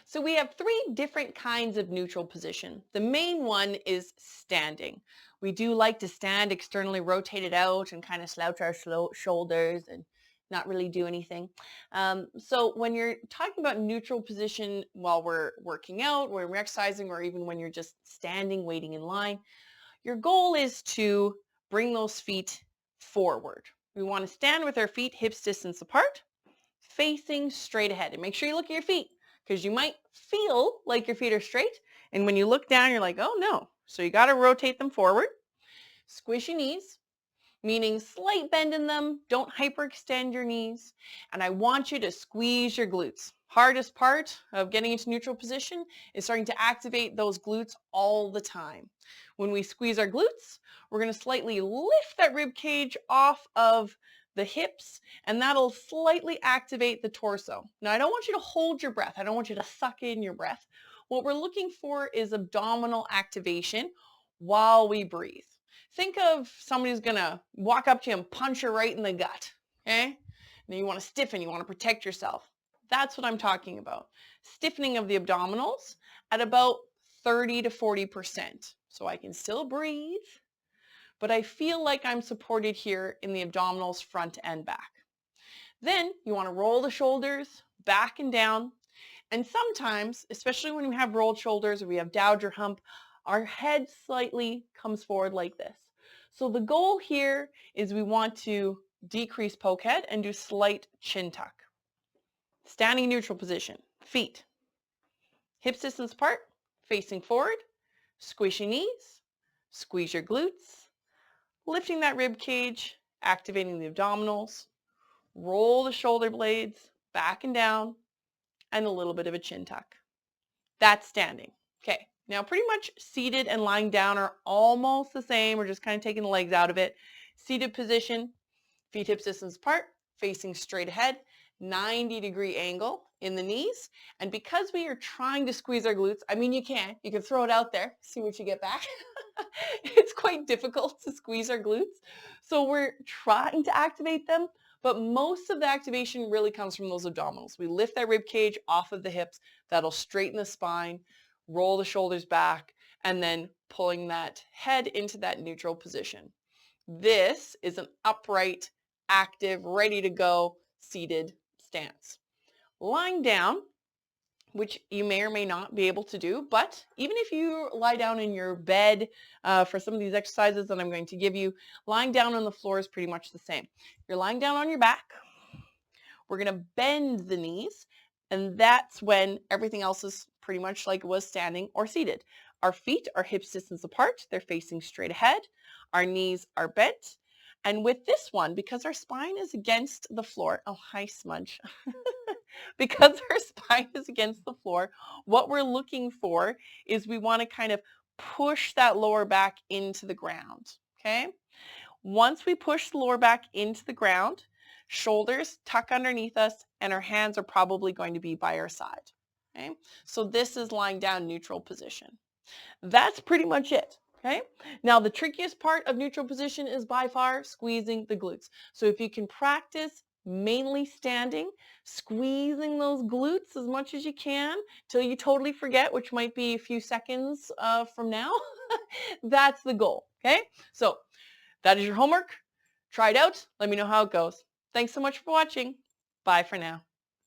So we have three different kinds of neutral position. The main one is standing. We do like to stand externally rotated out and kind of slouch our shoulders and not really do anything. So when you're talking about neutral position while we're working out, when we're exercising, or even when you're just standing, waiting in line, your goal is to bring those feet forward. We want to stand with our feet hips distance apart, facing straight ahead. And make sure you look at your feet because you might feel like your feet are straight. And when you look down, you're like, oh no. So you got to rotate them forward. Squish your knees, meaning slight bend in them. Don't hyperextend your knees. And I want you to squeeze your glutes. Hardest part of getting into neutral position is starting to activate those glutes all the time. When we squeeze our glutes, we're going to slightly lift that rib cage off of the hips, and that'll slightly activate the torso. Now, I don't want you to hold your breath. I don't want you to suck in your breath. What we're looking for is abdominal activation while we breathe. Think of somebody who's going to walk up to you and punch you right in the gut, okay? Then you want to stiffen, you want to protect yourself. That's what I'm talking about. Stiffening of the abdominals at about 30 to 40%. So I can still breathe, but I feel like I'm supported here in the abdominals front and back. Then you want to roll the shoulders back and down. And sometimes, especially when we have rolled shoulders or we have dowager hump, our head slightly comes forward like this. So the goal here is we want to decrease poke head and do slight chin tuck. Standing neutral position, feet, hips distance apart, facing forward, squish your knees, squeeze your glutes, lifting that rib cage, activating the abdominals, roll the shoulder blades back and down, and a little bit of a chin tuck. That's standing. Okay, now pretty much seated and lying down are almost the same. We're just kind of taking the legs out of it. Seated position, feet hips distance apart, facing straight ahead, 90-degree angle in the knees. And because we are trying to squeeze our glutes, I mean, you can throw it out there, see what you get back. It's quite difficult to squeeze our glutes. So we're trying to activate them, but most of the activation really comes from those abdominals. We lift that rib cage off of the hips. That'll straighten the spine, roll the shoulders back, and then pulling that head into that neutral position. This is an upright, active, ready to go, seated stance. Lying down, which you may or may not be able to do, but even if you lie down in your bed for some of these exercises that I'm going to give you, lying down on the floor is pretty much the same. You're lying down on your back. We're going to bend the knees, and that's when everything else is pretty much like it was standing or seated. Our feet are hips distance apart. They're facing straight ahead. Our knees are bent. And with this one, because our spine is against the floor, oh, hi, Smudge. Because our spine is against the floor, what we're looking for is we want to kind of push that lower back into the ground, okay? Once we push the lower back into the ground, shoulders tuck underneath us, and our hands are probably going to be by our side, okay? So this is lying down neutral position. That's pretty much it. Okay. Now the trickiest part of neutral position is by far squeezing the glutes. So if you can practice mainly standing, squeezing those glutes as much as you can till you totally forget, which might be a few seconds from now, that's the goal. Okay. So that is your homework. Try it out. Let me know how it goes. Thanks so much for watching. Bye for now.